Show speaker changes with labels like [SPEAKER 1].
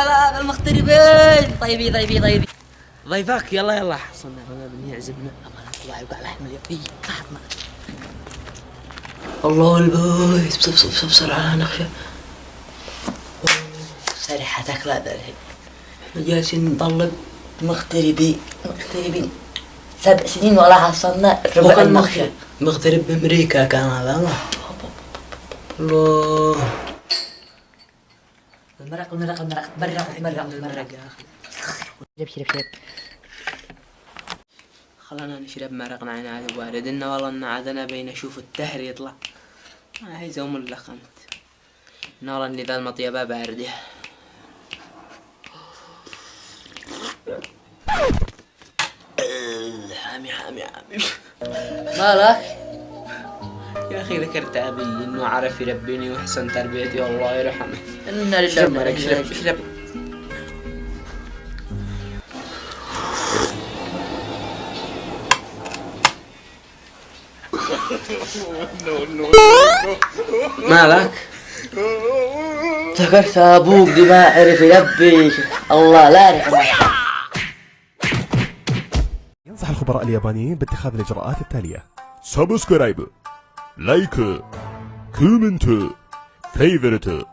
[SPEAKER 1] لا المغتربين. طيبي ضيفك. يلا حصلنا بني عزبنا. الله يوقع لحم اليقين. الله البويس. بسرعة نخشى. سريحتك لا ده الحين. احنا جالسين نطلب مغتربين 7 سنين ولا حصلنا ربع النخشة. مغترب بأمريكا كان هذا. الله المرق يا أخي. شرب. خلنا نشرب مرقنا عن هذا بارد. إنه والله إن عادنا بين أشوف التهر يطلع. هاي زوم اللخنت. إنه والله إني ذا المطيبة باردة. حامي مالك؟ يا أخي ذكرت أبي إنه عرف يربيني وحسن تربيتي والله يرحمه. إنا لله. اشرب. مالك؟ ذكرت أبوك دي ما عرف يربي. الله لا يرحمه.
[SPEAKER 2] ينصح الخبراء اليابانيين باتخاذ الإجراءات التالية: سبسكرايب، لايك، كومنت، فيفرت.